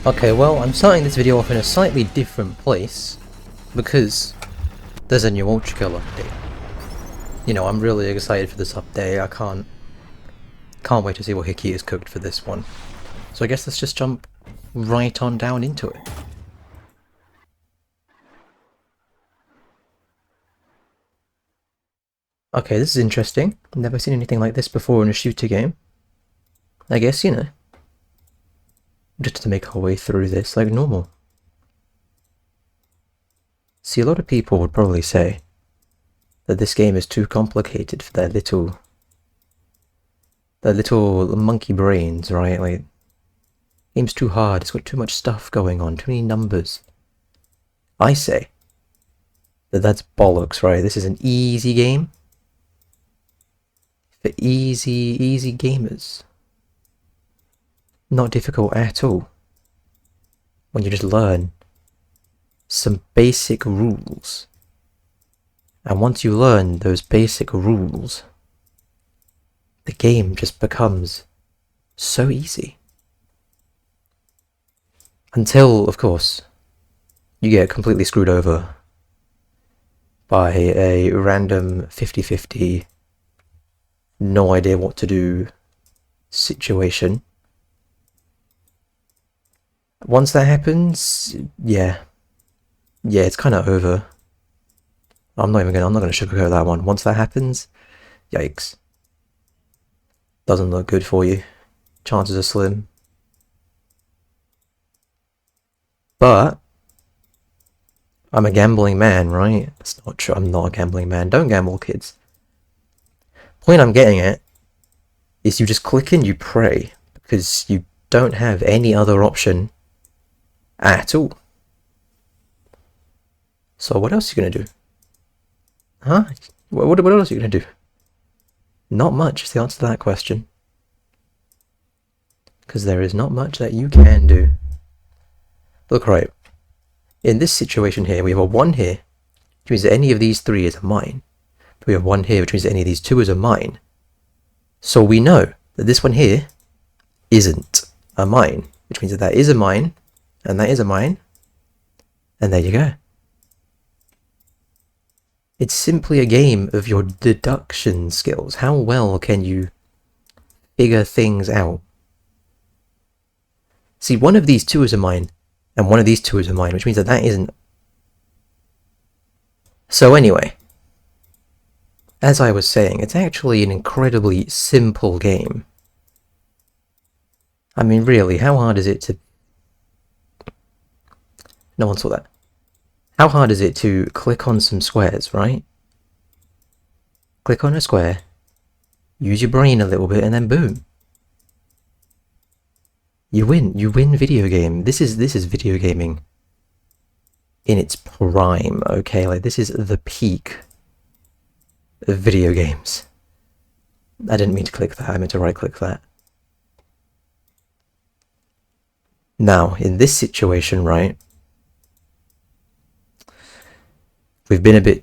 Okay, well, I'm starting this video off in a slightly different place, because there's a new Ultrakill update. You know, I'm really excited for this update. I can't wait to see what Hickey has cooked for this one. So I guess let's just jump right on down into it. Okay, this is interesting. Never seen anything like this before in a shooter game. I guess, you know, just to make our way through this like normal. See, a lot of people would probably say that this game is too complicated for their little monkey brains, right? Like, game's too hard, it's got too much stuff going on, too many numbers. I say that that's bollocks, right? This is an easy game for easy gamers. Not difficult at all. When you just learn some basic rules. And once you learn those basic rules, the game just becomes so easy. Until, of course, you get completely screwed over by a random 50-50, no idea what to do situation. Once that happens, yeah, it's kind of over. I'm not gonna sugarcoat that one. Once that happens, yikes. Doesn't look good for you. Chances are slim. But I'm a gambling man, right? That's not true. I'm not a gambling man. Don't gamble, kids. Point I'm getting at is you just click and you pray, because you don't have any other option at all. So what else are you gonna do? Huh? What else are you gonna do? Not much is the answer to that question. Because there is not much that you can do. Look, right. In this situation here, we have a 1 here, which means that any of these 3 is a mine. We have 1 here, which means that any of these 2 is a mine. So we know that this one here isn't a mine, which means that that is a mine, and that is a mine, and there you go. It's simply a game of your deduction skills. How well can you figure things out? See, one of these 2 is a mine, and one of these 2 is a mine, which means that that isn't. So anyway, as I was saying, it's actually an incredibly simple game. I mean, really, how hard is it to... No one saw that. How hard is it to click on some squares, right? Click on a square, use your brain a little bit, and then boom. You win video game. This is video gaming in its prime, okay? Like, this is the peak of video games. I didn't mean to click that, I meant to right click that. Now, in this situation, right, we've been a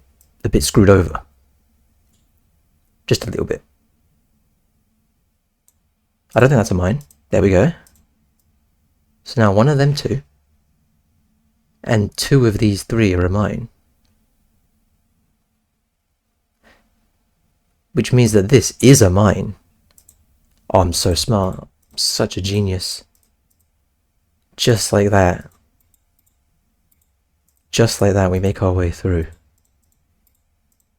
bit screwed over. Just a little bit. I don't think that's a mine. There we go. So now one of them 2, and 2 of these 3 are a mine. Which means that this is a mine. Oh, I'm so smart. I'm such a genius. Just like that. Just like that, we make our way through.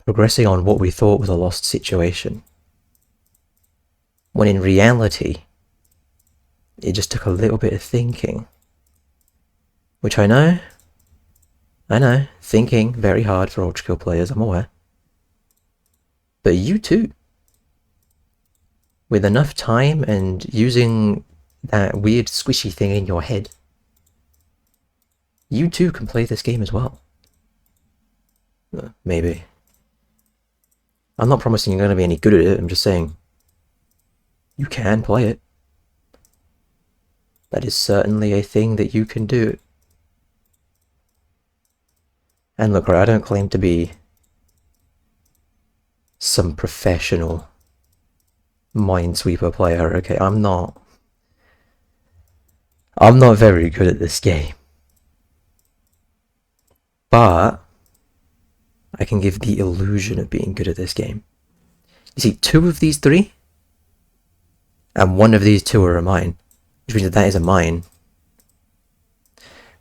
Progressing on what we thought was a lost situation. When in reality, it just took a little bit of thinking. Which I know, thinking very hard for Ultrakill players, I'm aware. But you too. With enough time and using that weird squishy thing in your head, you too can play this game as well. Maybe. I'm not promising you're going to be any good at it, I'm just saying you can play it. That is certainly a thing that you can do. And look, I don't claim to be some professional Minesweeper player, okay? I'm not. I'm not very good at this game. But I can give the illusion of being good at this game. You see, 2 of these 3, and 1 of these 2 are mine, which means that is a mine.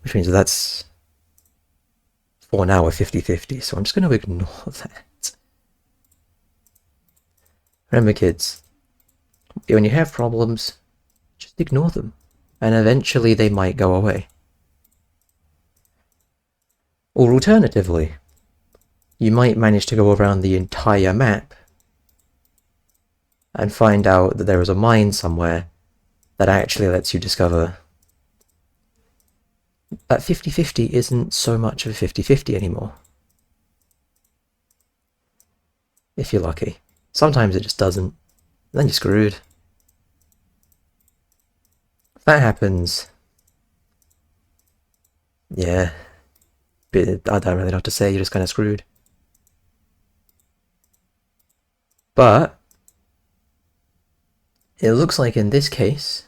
Which means that's, for now, a 50-50, so I'm just going to ignore that. Remember, kids, when you have problems, just ignore them, and eventually they might go away. Or alternatively, you might manage to go around the entire map and find out that there is a mine somewhere that actually lets you discover that 50-50 isn't so much of a 50-50 anymore. If you're lucky. Sometimes it just doesn't. Then you're screwed. If that happens, yeah, but I don't really know what to say, you're just kind of screwed. But it looks like in this case,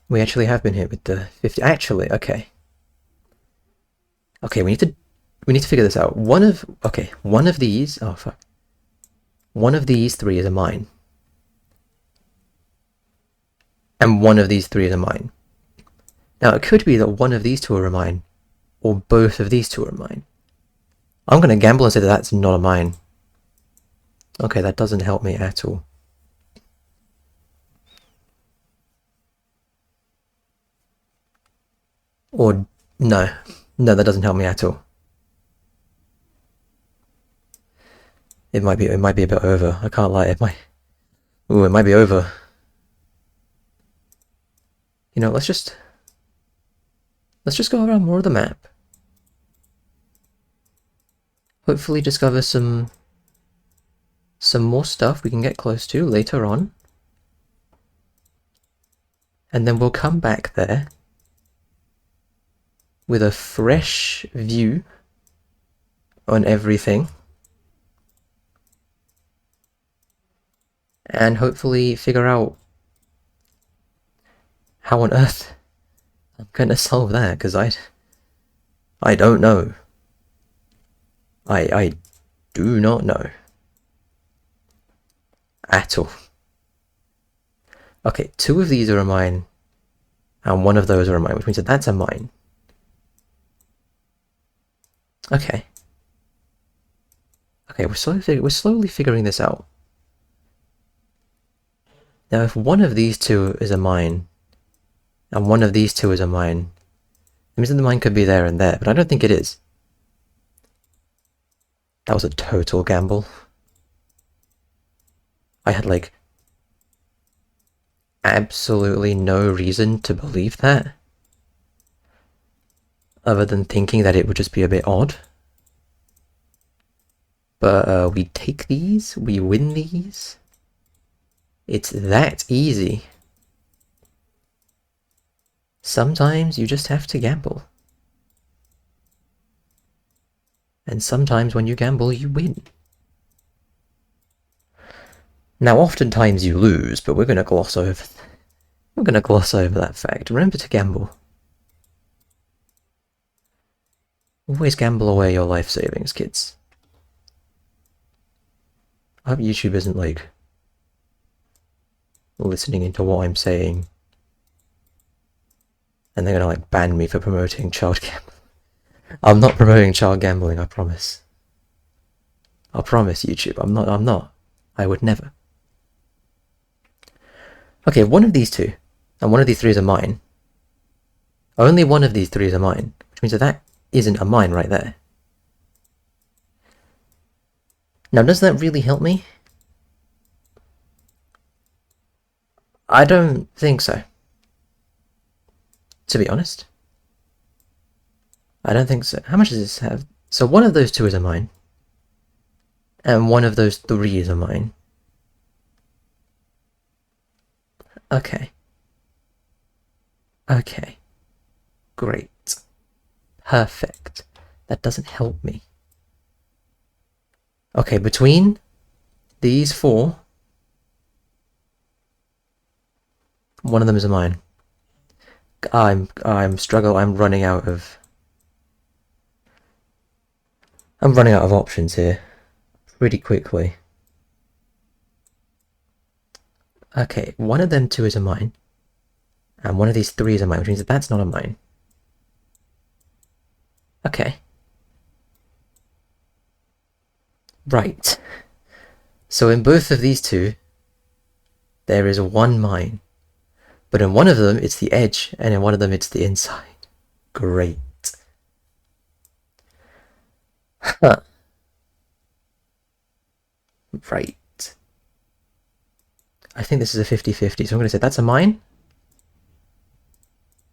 we actually have been hit with the 50. Actually, okay. Okay, we need to figure this out. One of these, oh fuck. One of these 3 is a mine. And one of these 3 is a mine. Now, it could be that one of these 2 are a mine, or both of these 2 are a mine. I'm going to gamble and say that that's not a mine. Okay, that doesn't help me at all. Or, no, that doesn't help me at all. It might be a bit over, I can't lie, it might be over. You know, let's just go around more of the map. Hopefully discover some more stuff we can get close to later on. And then we'll come back there with a fresh view on everything. And hopefully figure out how on earth I'm going to solve that, because I don't know. I do not know. At all. Okay, 2 of these are a mine, and 1 of those are a mine, which means that that's a mine. Okay. Okay, we're slowly figuring this out. Now, if 1 of these 2 is a mine, and 1 of these 2 is a mine, it means that the mine could be there and there, but I don't think it is. That was a total gamble. I had, like, absolutely no reason to believe that, other than thinking that it would just be a bit odd. But we take these, we win these. It's that easy. Sometimes you just have to gamble. And sometimes when you gamble, you win. Now, oftentimes you lose, but we're going to gloss over that fact. Remember to gamble. Always gamble away your life savings, kids. I hope YouTube isn't, like, listening into what I'm saying, and they're gonna, like, ban me for promoting child gambling. I'm not promoting child gambling, I promise. I promise, YouTube, I'm not. I would never. Okay, 1 of these 2, and 1 of these 3 is a mine. Only 1 of these 3 is a mine, which means that isn't a mine right there. Now, does that really help me? I don't think so. To be honest. I don't think so. How much does this have? So 1 of those 2 is a mine. And 1 of those 3 is a mine. Okay. Okay. Great. Perfect. That doesn't help me. Okay, between these 4, One of them is a mine. I'm running out of options here pretty quickly. Okay, one of them two is a mine, and one of these three is a mine, which means that that's not a mine. Okay. Right. So in both of these two, there is one mine. But in one of them, it's the edge, and in one of them, it's the inside. Great. Huh. Right. I think this is a 50-50, so I'm going to say that's a mine.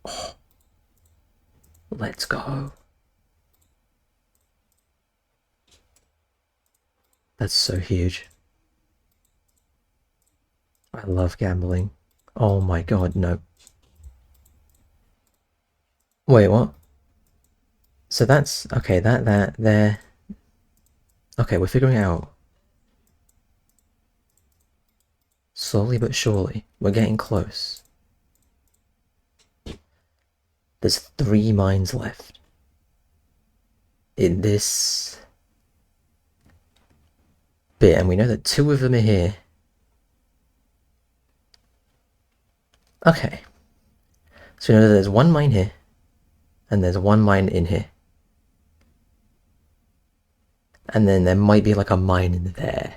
Oh. Let's go. That's so huge. I love gambling. Oh my god, no. Wait, what? So that's... Okay, there... Okay, we're figuring it out. Slowly but surely, we're getting close. There's 3 mines left. In this bit, and we know that 2 of them are here. Okay. So we know that there's 1 mine here, and there's 1 mine in here. And then there might be like a mine in there.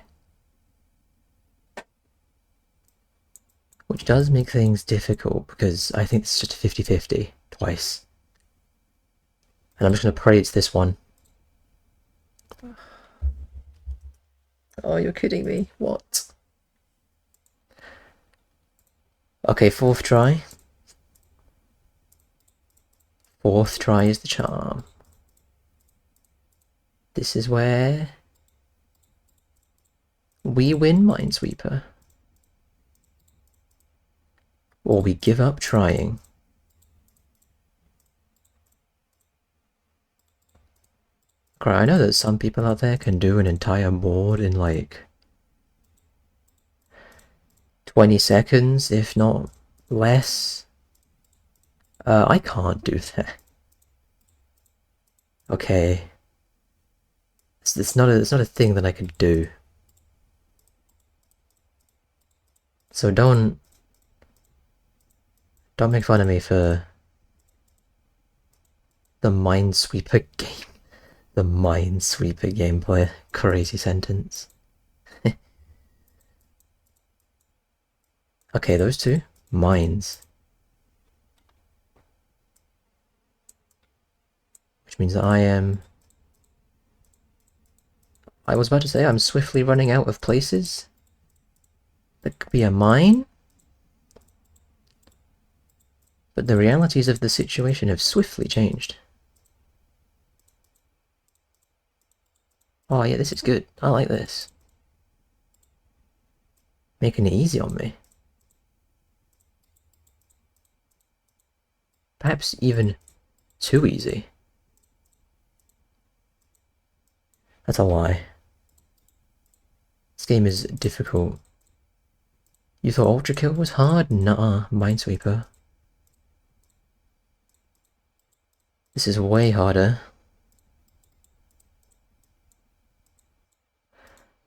Which does make things difficult, because I think it's just a 50-50 twice. And I'm just going to pray it's this one. Oh, you're kidding me. What? Okay, 4th try. 4th try is the charm. This is where we win, Minesweeper. Or we give up trying. I know that some people out there can do an entire board in like 20 seconds, if not less. I can't do that. Okay. It's not a thing that I can do. So don't make fun of me for the Minesweeper game. The Minesweeper gameplay. Crazy sentence. Okay, those 2 mines. Which means that I was about to say I'm swiftly running out of places. That could be a mine. But the realities of the situation have swiftly changed. Oh yeah, this is good. I like this. Making it easy on me. Perhaps even too easy. That's a lie. This game is difficult. You thought Ultrakill was hard? Nuh-uh, Minesweeper. This is way harder.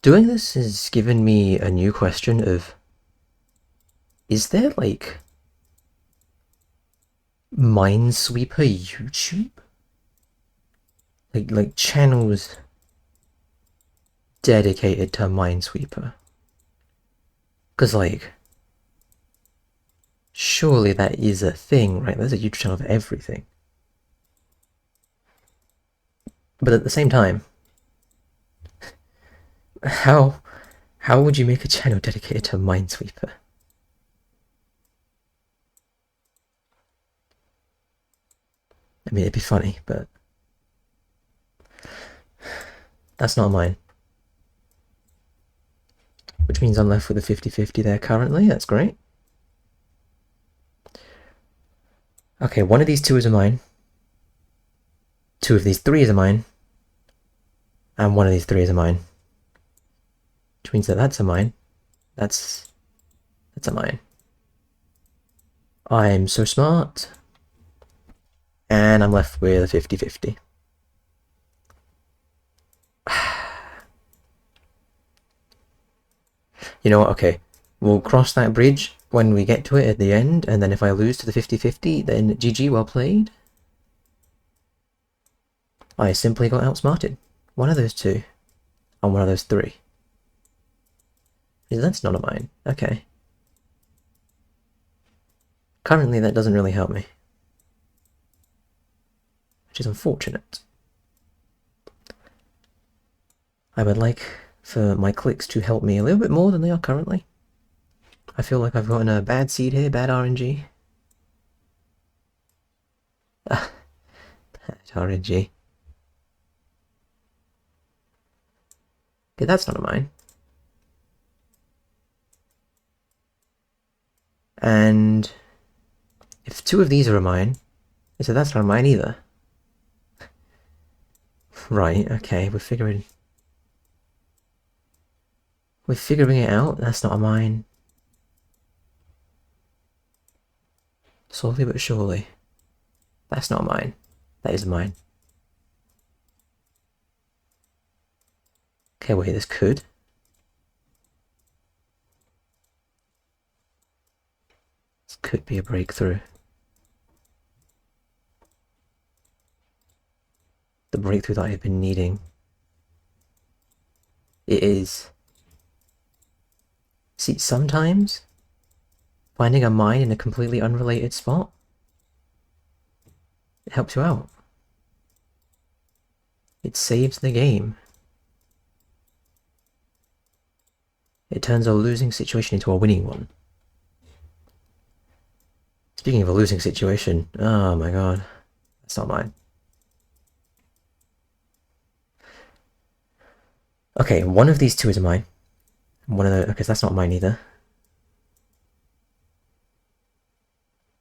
Doing this has given me a new question of... Is there, like... Minesweeper YouTube? Like channels... dedicated to Minesweeper? Because, like... Surely that is a thing, right? There's a YouTube channel for everything. But at the same time... How would you make a channel dedicated to Minesweeper? I mean, it'd be funny, but... That's not mine. Which means I'm left with a 50-50 there currently. That's great. Okay, one of these 2 is a mine. 2 of these 3 is a mine. And one of these 3 is a mine. Which means that that's a mine. That's a mine. I'm so smart. And I'm left with a 50-50. You know what, okay. We'll cross that bridge when we get to it at the end, and then if I lose to the 50-50, then GG, well played. I simply got outsmarted. One of those two, and one of those three. That's not a mine. Okay. Currently, that doesn't really help me. Which is unfortunate. I would like for my clicks to help me a little bit more than they are currently. I feel like I've gotten a bad seed here, bad RNG. Bad RNG. Okay, that's not a mine. And if two of these are a mine, so that's not a mine either. Right, okay, we're figuring it out. That's not a mine. Slowly but surely. That's not mine. That is mine. Okay, wait, this could. This could be a breakthrough. The breakthrough that I've been needing. It is. See, sometimes finding a mine in a completely unrelated spot, it helps you out. It saves the game. It turns a losing situation into a winning one. Speaking of a losing situation, oh my god, that's not mine. Okay, one of these two is mine. One of the, okay, so that's not mine either.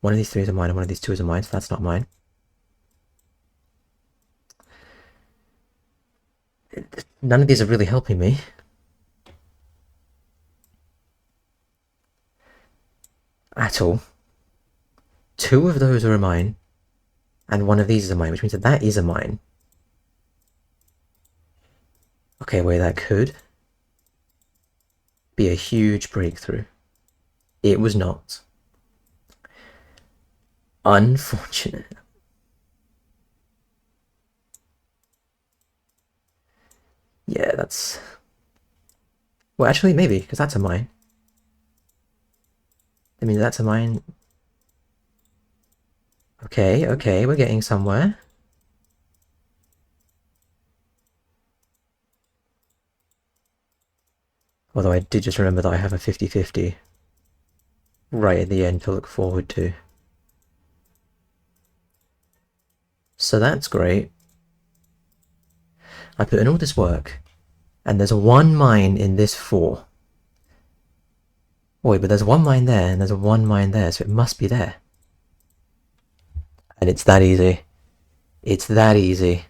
One of these three is a mine, and one of these two is a mine, so that's not mine. None of these are really helping me. At all. Two of those are a mine, and one of these is a mine, which means that that is a mine. Okay, wait, that could be a huge breakthrough. It was not. Unfortunate. Yeah, that's... Well, actually, maybe, because that's a mine. I mean, that's a mine. Okay, okay, we're getting somewhere. Although I did just remember that I have a 50-50 right at the end to look forward to. So that's great. I put in all this work, and there's one mine in this 4. Wait, but there's one mine there, and there's a one mine there, so it must be there. And it's that easy. It's that easy.